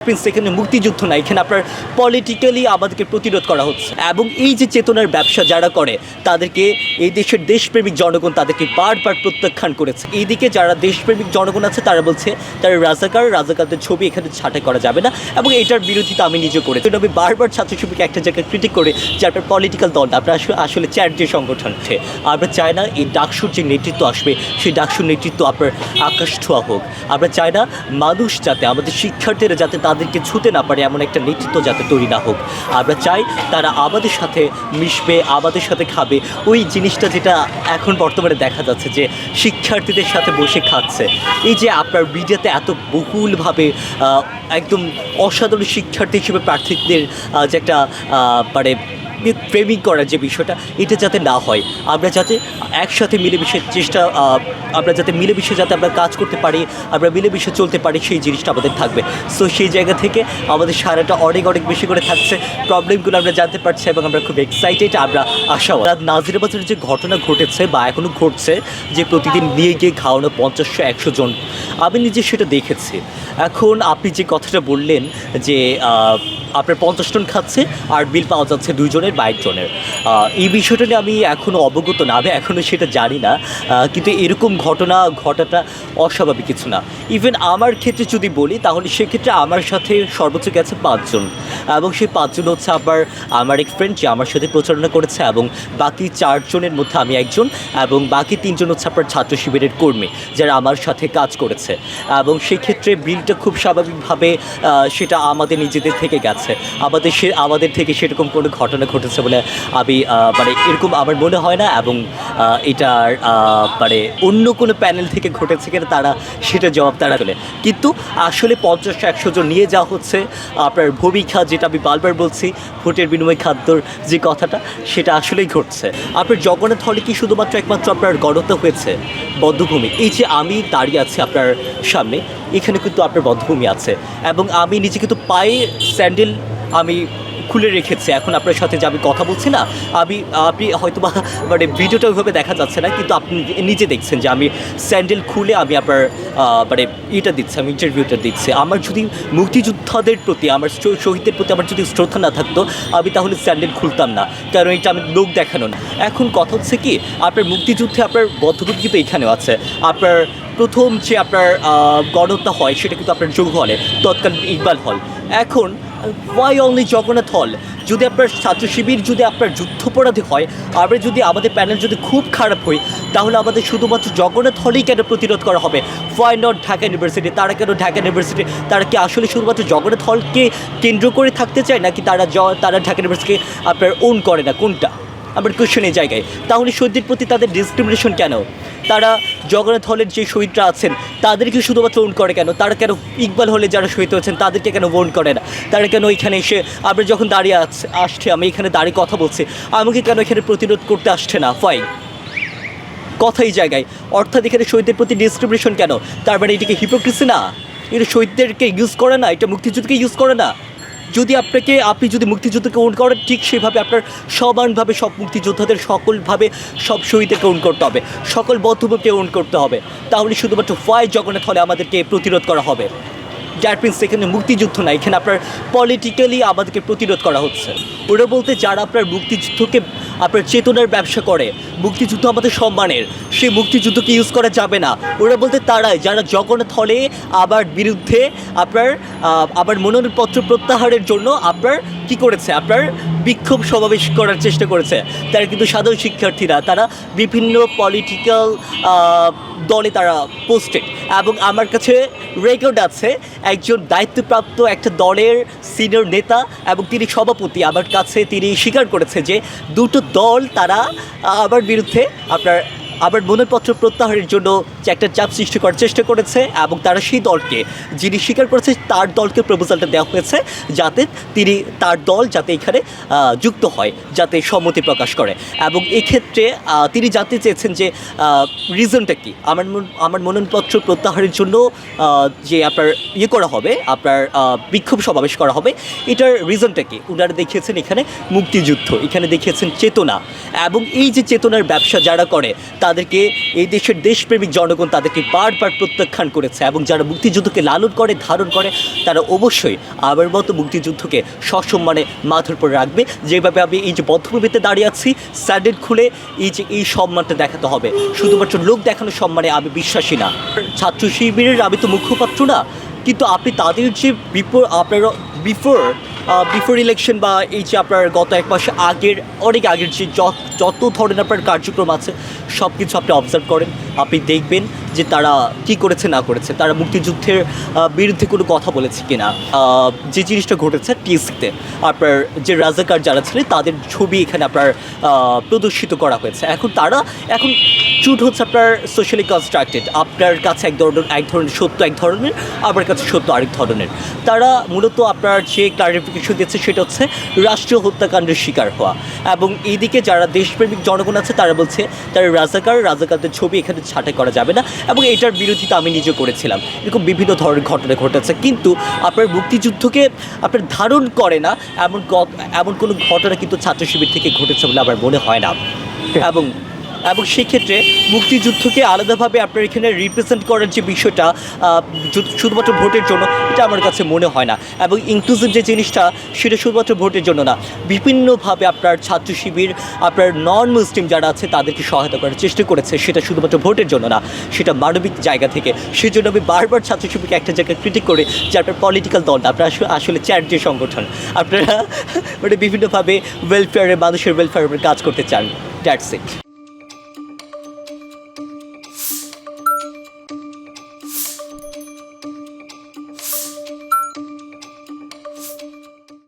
সেখানে মুক্তিযুদ্ধ না, এখানে আপনার পলিটিক্যালি আমাদেরকে প্রতিরোধ করা হচ্ছে। এবং এই যে চেতনার ব্যবসা যারা করে তাদেরকে এই দেশের দেশপ্রেমিক জনগণ তাদেরকে বারবার প্রত্যাখ্যান করেছে। এইদিকে যারা দেশপ্রেমিক জনগণ আছে তারা বলছে তারা রাজাকারদের ছবি এখানে ছাঁটাই করা যাবে না, এবং এটার বিরোধিতা আমি নিজে করেছি। আমি বারবার ছাত্র শিবিরকে একটা জায়গায় ক্রিটিক করে যে আপনার পলিটিক্যাল দল আপনার আসলে চ্যারিটি সংগঠন। আমরা চাই না এই ডাকসুর যে নেতৃত্ব আসবে সেই ডাকসুর নেতৃত্ব আপনার আকাশ ছোঁয়া হোক। আমরা চাই না মানুষ যাতে আমাদের শিক্ষার্থীরা যাতে তাদেরকে ছুতে না পারে এমন একটা নেতৃত্ব যাতে তৈরি না হোক। আমরা চাই তারা আমাদের সাথে মিশবে, আমাদের সাথে খাবে। ওই জিনিসটা যেটা এখন বর্তমানে দেখা যাচ্ছে যে শিক্ষার্থীদের সাথে বসে খাচ্ছে। এই যে আপনার মিডিয়াতে এত বহুলভাবে একদম অসাধারণ শিক্ষার্থী হিসেবে প্রার্থীদের যে একটা মানে ফ্রেমিং করার যে বিষয়টা, এটা যাতে না হয়। আমরা যাতে একসাথে মিলেমিশে আমরা যাতে মিলেমিশে যাতে আমরা কাজ করতে পারি, আমরা মিলেমিশে চলতে পারি, সেই জিনিসটা আমাদের থাকবে। সো সেই জায়গা থেকে আমাদের সারাটা অনেক বেশি করে থাকছে। প্রবলেমগুলো আমরা জানতে পারছি এবং আমরা খুব এক্সাইটেড। আমরা আশাবাদী। নাজিরাবাজারের যে ঘটনা ঘটেছে বা এখনও ঘটছে, যে প্রতিদিন নিয়ে গিয়ে খাওয়ানো 50-100 জন, আমি নিজে সেটা দেখেছি। এখন আপনি যে কথাটা বললেন যে আপনার 50 টন খাচ্ছে আর বিল পাওয়া যাচ্ছে 2 জনের বা 1 জনের, এই বিষয়টা নিয়ে আমি এখনও অবগত না, আমি এখনও সেটা জানি না। কিন্তু এরকম ঘটনা ঘটাটা অস্বাভাবিক কিছু না। ইভেন আমার ক্ষেত্রে যদি বলি তাহলে সেক্ষেত্রে আমার সাথে সর্বোচ্চ গেছে 5 জন, এবং সেই 5 জন হচ্ছে আমার এক ফ্রেন্ড যে আমার সাথে প্রচারণা করেছে, এবং বাকি 4 জনের মধ্যে আমি একজন, এবং বাকি 3 জন হচ্ছে আপনার ছাত্র শিবিরের কর্মী যারা আমার সাথে কাজ করেছে। এবং সেক্ষেত্রে বিলটা খুব স্বাভাবিকভাবে সেটা আমাদের নিজেদের থেকে গেছে। আমাদের থেকে সেরকম কোনো ঘটনা ঘটেছে বলে আমি মানে এরকম আমার মনে হয় না। এবং এটার মানে অন্য কোনো প্যানেল থেকে ঘটেছে কিনা তারা সেটা জবাব তারা তোলে। কিন্তু আসলে 50-100 জন নিয়ে যাওয়া হচ্ছে আপনার ভূমিকা, যেটা আমি বারবার বলছি, ভোটের বিনিময় খাদ্যর যে কথাটা, সেটা আসলেই ঘটছে। আপনার জগন্নাথ হলে কি শুধুমাত্র একমাত্র আপনার গণহত্যা হয়েছে? বধ্যভূমি, এই যে আমি দাঁড়িয়ে আছি আপনার সামনে, এখানে কিন্তু আপনার বধ্যভূমি আছে, এবং আমি নিজে কিন্তু পায়ে স্যান্ডেল আমি খুলে রেখেছি। এখন আপনার সাথে যে আমি কথা বলছি না, আপনি হয়তো বা মানে ভিডিওটা ওইভাবে দেখা যাচ্ছে না, কিন্তু আপনি নিজে দেখছেন যে আমি স্যান্ডেল খুলে আমি আপনার মানে এটা দিচ্ছি, আমি ইন্টারভিউটা দিচ্ছি। আমার যদি মুক্তিযোদ্ধাদের প্রতি, আমার শহীদদের প্রতি আমার যদি শ্রদ্ধা না থাকতো, আমি তাহলে স্যান্ডেল খুলতাম না, কারণ এটা আমি লোক দেখানো না। এখন কথা হচ্ছে কি, আপনার মুক্তিযুদ্ধে আপনার বদ্ধভূমি কিন্তু এখানেও আছে। আপনার প্রথম যে আপনার গণহত্যা হয় সেটা কিন্তু আপনার যোগ হলে, তৎকালীন ইকবাল হল। এখন ওয়াই অনলি জগন্নাথ হল? যদি আপনার ছাত্র শিবির যদি আপনার যুদ্ধাপরাধী হয়, আমরা যদি আমাদের প্যানেল যদি খুব খারাপ হই, তাহলে আমাদের শুধুমাত্র জগন্নাথ হলেই কেন প্রতিরোধ করা হবে? Why not Dhaka university? তারা কেন ঢাকা ইউনিভার্সিটি? তারা কি আসলে শুধুমাত্র জগন্নাথ হলকে কেন্দ্র করে থাকতে চায়, নাকি তারা ঢাকা ইউনিভার্সিটিকে আপনার ওন করে না? কোনটা আমার কোয়েশ্চেন এই জায়গায়। তাহলে শহীদদের প্রতি তাদের ডিসক্রিমিনেশন কেন? তারা জগন্নাথ হলের যে শহীদরা আছেন তাদেরকে শুধুমাত্র ওন করে কেন? তারা কেন ইকবাল হলে যারা শহীদ হয়েছেন তাদেরকে কেন ওন করে না? তারা কেন এখানে এসে আমরা যখন দাঁড়িয়ে আসছে, আমি এখানে দাঁড়িয়ে কথা বলছি, আমাকে কেন এখানে প্রতিরোধ করতে আসছে না? ফাইন কথা এই জায়গায়। অর্থাৎ এখানে শহীদদের প্রতি ডিসক্রিমিনেশন কেন? তার মানে এটাকে হিপোক্রেসি না? এটা শহীদদেরকে ইউজ করে না, এটা মুক্তিযুদ্ধকে ইউজ করে না? যদি আপনি যদি মুক্তিযুদ্ধকে ওন করেন, ঠিক সেভাবে আপনার সমানভাবে সব মুক্তিযোদ্ধাদের সকলভাবে সব শহীদদেরকে ওন করতে হবে, সকল বদ্ধভূমিকে ওন করতে হবে। তাহলে শুধুমাত্র ওয়াই জগন্নাথ হলে আমাদেরকে প্রতিরোধ করা হবে। দ্যাট মিনস এখানে মুক্তিযুদ্ধ না, এখানে আপনার পলিটিক্যালি আমাদেরকে প্রতিরোধ করা হচ্ছে। ওরা বলতে যারা আপনার মুক্তিযুদ্ধকে আপনার চেতনার ব্যবসা করে, মুক্তিযুদ্ধ আমাদের সম্মানের, সেই মুক্তিযুদ্ধকে ইউজ করা যাবে না। ওরা বলতে তারাই যারা জগন্নাথ হলে আবার বিরুদ্ধে আবার মনোনয়নপত্র প্রত্যাহারের জন্য আপনার কি করেছে, আপনার বিক্ষোভ সমাবেশ করার চেষ্টা করেছে। তারা কিন্তু সাধারণ শিক্ষার্থীরা, তারা বিভিন্ন পলিটিক্যাল দলে তারা পোস্টেড। এবং আমার কাছে রেকর্ড আছে, একজন দায়িত্বপ্রাপ্ত একটা দলের সিনিয়র নেতা এবং তিনি সভাপতি, আমার কাছে তিনি স্বীকার করেছে যে দুটো দল তারা আমার বিরুদ্ধে আবার মনোনয়নপত্র প্রত্যাহারের জন্য যে একটা চাপ সৃষ্টি করার চেষ্টা করেছে, এবং তারা সেই দলকে, যিনি স্বীকার করেছে তার দলকে প্রপোজালটা দেওয়া হয়েছে যাতে তার দল যাতে এখানে যুক্ত হয়, যাতে সম্মতি প্রকাশ করে। এবং এক্ষেত্রে তিনি জানতে চেয়েছেন যে রিজনটা কী, আমার মনোনয়নপত্র প্রত্যাহারের জন্য যে আপনার করা হবে, আপনার বিক্ষোভ সমাবেশ করা হবে, এটার রিজনটা কী? ওনারা দেখিয়েছেন এখানে মুক্তিযুদ্ধ, এখানে দেখিয়েছেন চেতনা। এবং এই যে চেতনার ব্যবসা যারা করে তাদেরকে এই দেশের দেশপ্রেমিক জনগণ তাদেরকে বারবার প্রত্যাখ্যান করেছে এবং যারা মুক্তিযুদ্ধকে লালন করে ধারণ করে তারা অবশ্যই আমার মতো মুক্তিযুদ্ধকে সসম্মানে মাথার উপর রাখবে। যেভাবে আমি এই যে বদ্ধভূমিতে দাঁড়িয়ে আছি, স্যান্ডেল খুলে এই সম্মানটা দেখাতে হবে। শুধুমাত্র লোক দেখানোর সম্মানে আমি বিশ্বাসী না। ছাত্র শিবিরের আমি তো মুখপাত্র না, কিন্তু আপনি তাদের যে বিফোর ইলেকশন বা এই যে আপনার গত এক মাস অনেক আগের যে যত ধরনের আপনার কার্যক্রম আছে সব কিছু আপনি অবজার্ভ করেন, আপনি দেখবেন যে তারা কি করেছে না করেছে, তারা মুক্তিযুদ্ধের বিরুদ্ধে কোনো কথা বলেছে কি না। যে জিনিসটা ঘটেছে টিএসসিতে আপনার যে রাজাকার যারা ছিলেন তাদের ছবি এখানে আপনার প্রদর্শিত করা হয়েছে। এখন চুট হচ্ছে আপনার সোশ্যালি কনস্ট্রাক্টেড। আপনার কাছে এক ধরনের সত্য এক ধরনের, আমার কাছে সত্য আরেক ধরনের। তারা মূলত আপনার যে ক্লারিফিকেশন দিচ্ছে সেটা হচ্ছে রাষ্ট্রীয় হত্যাকাণ্ডের শিকার হওয়া, এবং এইদিকে যারা দেশপ্রেমিক জনগণ আছে তারা বলছে তারা রাজাকারদের ছবি এখানে ছাঁটাই করা যাবে না, এবং এটার বিরোধিতা আমি নিজে করেছিলাম। এরকম বিভিন্ন ধরনের ঘটনা ঘটেছে, কিন্তু আপনার মুক্তিযুদ্ধকে আপনার ধারণ করে না এমন কোনো ঘটনা কিন্তু ছাত্র শিবির থেকে ঘটেছে বলে আমার মনে হয় না। এবং সেক্ষেত্রে মুক্তিযুদ্ধকে আলাদাভাবে আপনার এখানে রিপ্রেজেন্ট করার যে বিষয়টা শুধুমাত্র ভোটের জন্য, এটা আমার কাছে মনে হয় না। এবং ইনক্লুসিভ যে জিনিসটা সেটা শুধুমাত্র ভোটের জন্য না, বিভিন্নভাবে আপনার ছাত্র শিবির আপনার নন মুসলিম যারা আছে তাদেরকে সহায়তা করার চেষ্টা করেছে, সেটা শুধুমাত্র ভোটের জন্য না, সেটা মানবিক জায়গা থেকে। সেই জন্য আমি বারবার ছাত্র শিবিরকে একটা জায়গায় ক্রিটিক করে যে আপনার পলিটিক্যাল দল না, আপনার আসলে চ্যারিটি সংগঠন, আপনারা বিভিন্নভাবে মানুষের ওয়েলফেয়ারের কাজ করতে চান। That's it.